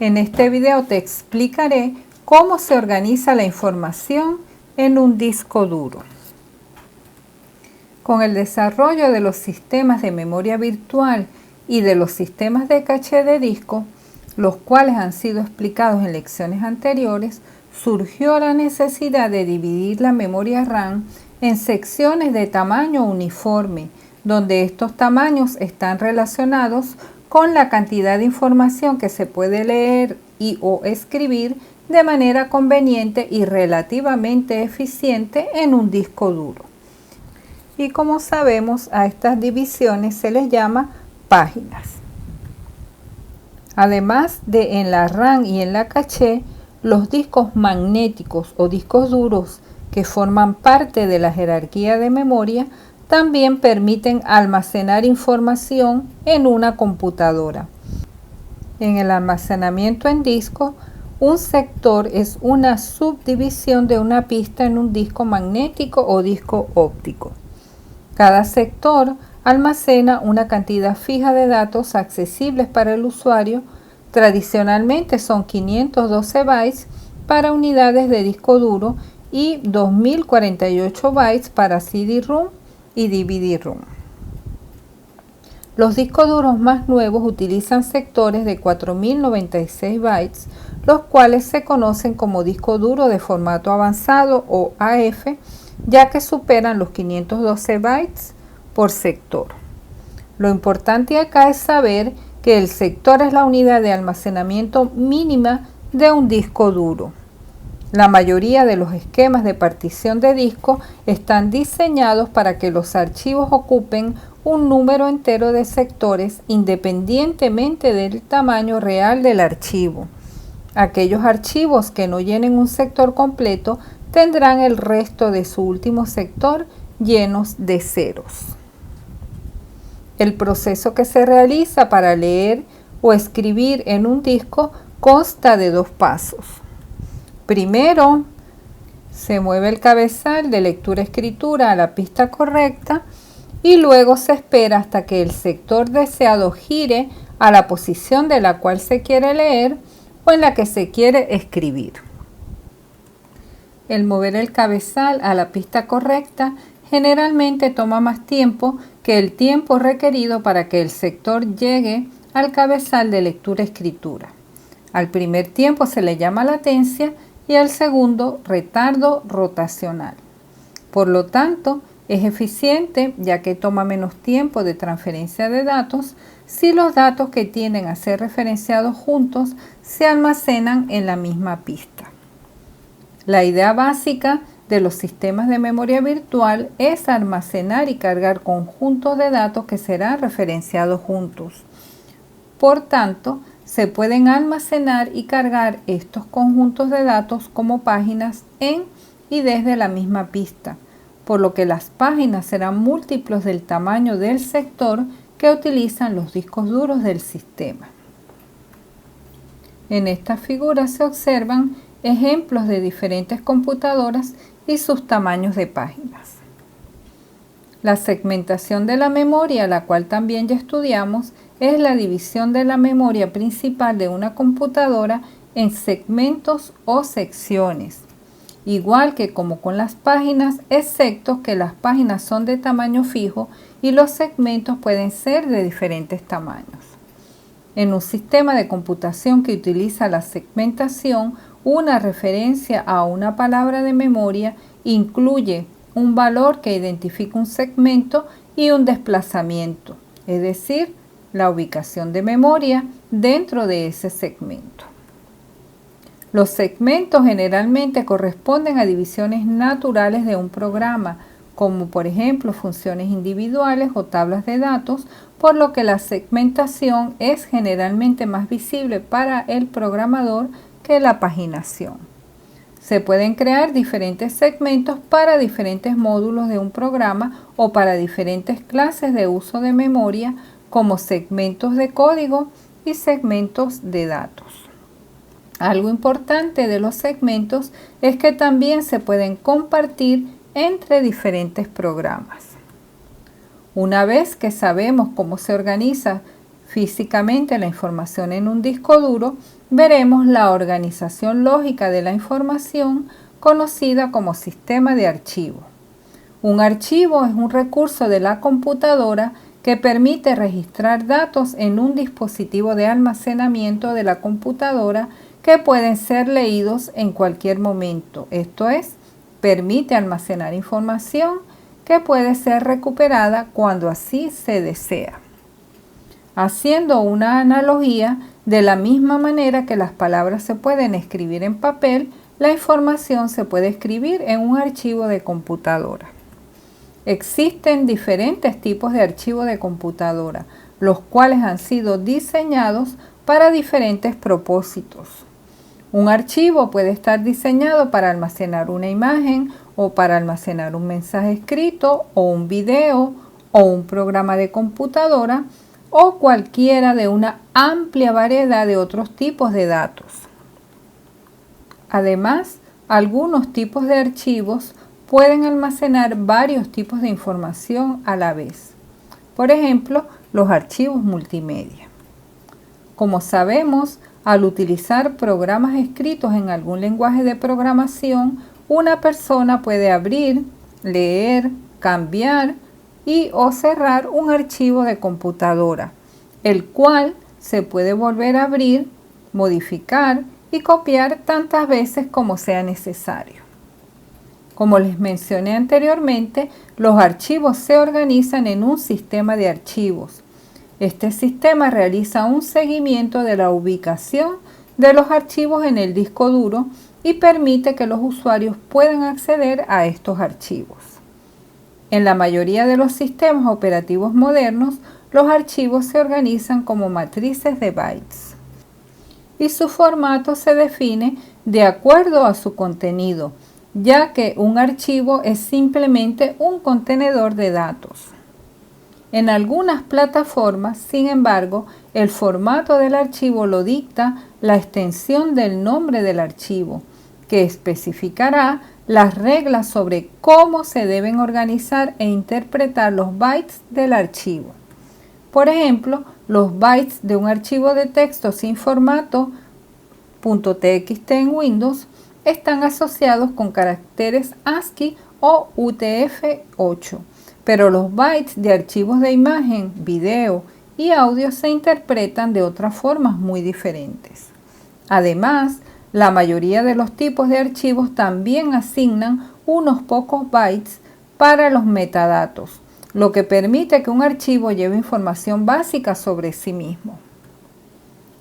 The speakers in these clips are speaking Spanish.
En este video te explicaré cómo se organiza la información en un disco duro. Con el desarrollo de los sistemas de memoria virtual y de los sistemas de caché de disco, los cuales han sido explicados en lecciones anteriores, surgió la necesidad de dividir la memoria RAM en secciones de tamaño uniforme, donde estos tamaños están relacionados con la cantidad de información que se puede leer o escribir de manera conveniente y relativamente eficiente en un disco duro. Y como sabemos, a estas divisiones se les llama páginas. Además de en la RAM y en la caché, los discos magnéticos o discos duros que forman parte de la jerarquía de memoria también permiten almacenar información en una computadora. En el almacenamiento en disco, un sector es una subdivisión de una pista en un disco magnético o disco óptico. Cada sector almacena una cantidad fija de datos accesibles para el usuario. Tradicionalmente son 512 bytes para unidades de disco duro y 2048 bytes para CD-ROM y DVD-ROM. Los discos duros más nuevos utilizan sectores de 4096 bytes, los cuales se conocen como disco duro de formato avanzado o AF, ya que superan los 512 bytes por sector. Lo importante acá es saber que el sector es la unidad de almacenamiento mínima de un disco duro. La mayoría de los esquemas de partición de disco están diseñados para que los archivos ocupen un número entero de sectores independientemente del tamaño real del archivo. Aquellos archivos que no llenen un sector completo tendrán el resto de su último sector llenos de ceros. El proceso que se realiza para leer o escribir en un disco consta de dos pasos. Primero, se mueve el cabezal de lectura-escritura a la pista correcta y luego se espera hasta que el sector deseado gire a la posición de la cual se quiere leer o en la que se quiere escribir. El mover el cabezal a la pista correcta generalmente toma más tiempo que el tiempo requerido para que el sector llegue al cabezal de lectura-escritura. Al primer tiempo se le llama latencia y al segundo retardo rotacional. Por lo tanto, es eficiente ya que toma menos tiempo de transferencia de datos si los datos que tienden a ser referenciados juntos se almacenan en la misma pista. La idea básica de los sistemas de memoria virtual es almacenar y cargar conjuntos de datos que serán referenciados juntos. Por tanto, se pueden almacenar y cargar estos conjuntos de datos como páginas en y desde la misma pista, por lo que las páginas serán múltiplos del tamaño del sector que utilizan los discos duros del sistema. En esta figura se observan ejemplos de diferentes computadoras y sus tamaños de páginas. La segmentación de la memoria, la cual también ya estudiamos, es la división de la memoria principal de una computadora en segmentos o secciones, igual que como con las páginas, excepto que las páginas son de tamaño fijo y los segmentos pueden ser de diferentes tamaños. En un sistema de computación que utiliza la segmentación, una referencia a una palabra de memoria incluye un valor que identifica un segmento y un desplazamiento, es decir, la ubicación de memoria dentro de ese segmento. Los segmentos generalmente corresponden a divisiones naturales de un programa, como por ejemplo funciones individuales o tablas de datos, por lo que la segmentación es generalmente más visible para el programador que la paginación. Se pueden crear diferentes segmentos para diferentes módulos de un programa o para diferentes clases de uso de memoria, como segmentos de código y segmentos de datos. Algo importante de los segmentos es que también se pueden compartir entre diferentes programas. Una vez que sabemos cómo se organiza físicamente la información en un disco duro, veremos la organización lógica de la información conocida como sistema de archivo. Un archivo es un recurso de la computadora que permite registrar datos en un dispositivo de almacenamiento de la computadora que pueden ser leídos en cualquier momento. Esto es, permite almacenar información que puede ser recuperada cuando así se desea. Haciendo una analogía, de la misma manera que las palabras se pueden escribir en papel, la información se puede escribir en un archivo de computadora. Existen diferentes tipos de archivos de computadora, los cuales han sido diseñados para diferentes propósitos. Un archivo puede estar diseñado para almacenar una imagen o para almacenar un mensaje escrito o un video o un programa de computadora o cualquiera de una amplia variedad de otros tipos de datos. Además, algunos tipos de archivos pueden almacenar varios tipos de información a la vez. Por ejemplo, los archivos multimedia. Como sabemos, al utilizar programas escritos en algún lenguaje de programación, una persona puede abrir, leer, cambiar y o cerrar un archivo de computadora, el cual se puede volver a abrir, modificar y copiar tantas veces como sea necesario. Como les mencioné anteriormente, los archivos se organizan en un sistema de archivos. Este sistema realiza un seguimiento de la ubicación de los archivos en el disco duro y permite que los usuarios puedan acceder a estos archivos. En la mayoría de los sistemas operativos modernos, los archivos se organizan como matrices de bytes y su formato se define de acuerdo a su contenido, ya que un archivo es simplemente un contenedor de datos. En algunas plataformas, sin embargo, el formato del archivo lo dicta la extensión del nombre del archivo, que especificará las reglas sobre cómo se deben organizar e interpretar los bytes del archivo. Por ejemplo, los bytes de un archivo de texto sin formato .txt en Windows están asociados con caracteres ASCII o UTF-8, pero los bytes de archivos de imagen, video y audio se interpretan de otras formas muy diferentes. Además, la mayoría de los tipos de archivos también asignan unos pocos bytes para los metadatos, lo que permite que un archivo lleve información básica sobre sí mismo.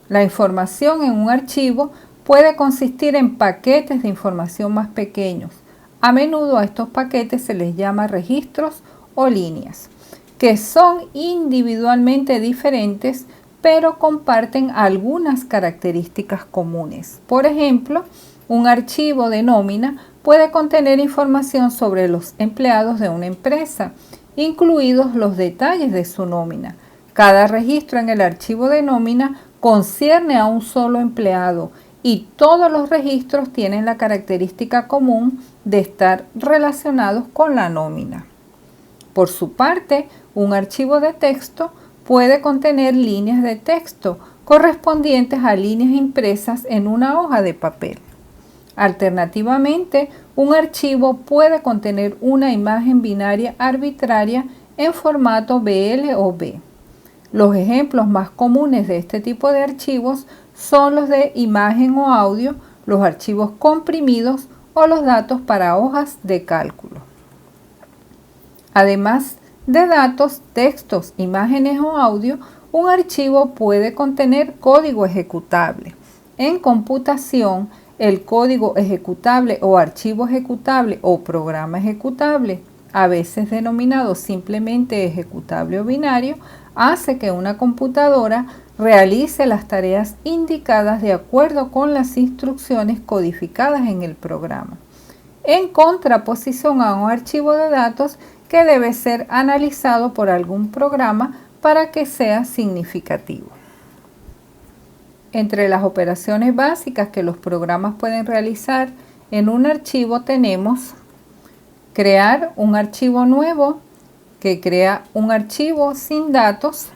La información en un archivo puede consistir en paquetes de información más pequeños. A menudo a estos paquetes se les llama registros o líneas, que son individualmente diferentes, pero comparten algunas características comunes. Por ejemplo, un archivo de nómina puede contener información sobre los empleados de una empresa, incluidos los detalles de su nómina. Cada registro en el archivo de nómina concierne a un solo empleado y todos los registros tienen la característica común de estar relacionados con la nómina. Por su parte, un archivo de texto puede contener líneas de texto correspondientes a líneas impresas en una hoja de papel. Alternativamente, un archivo puede contener una imagen binaria arbitraria en formato BL o B. Los ejemplos más comunes de este tipo de archivos son los de imagen o audio, los archivos comprimidos o los datos para hojas de cálculo. Además de datos, textos, imágenes o audio, un archivo puede contener código ejecutable. En computación, el código ejecutable o archivo ejecutable o programa ejecutable, a veces denominado simplemente ejecutable o binario, hace que una computadora realice las tareas indicadas de acuerdo con las instrucciones codificadas en el programa, en contraposición a un archivo de datos que debe ser analizado por algún programa para que sea significativo. Entre las operaciones básicas que los programas pueden realizar en un archivo tenemos crear un archivo nuevo, que crea un archivo sin datos,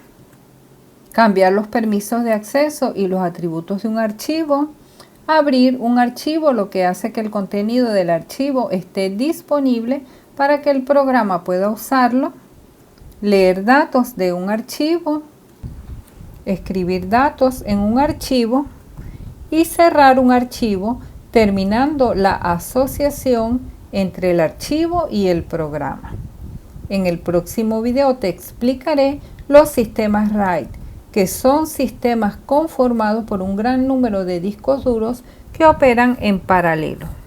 cambiar los permisos de acceso y los atributos de un archivo, abrir un archivo, lo que hace que el contenido del archivo esté disponible para que el programa pueda usarlo, leer datos de un archivo, escribir datos en un archivo y cerrar un archivo, terminando la asociación entre el archivo y el programa. En el próximo video te explicaré los sistemas RAID, que son sistemas conformados por un gran número de discos duros que operan en paralelo.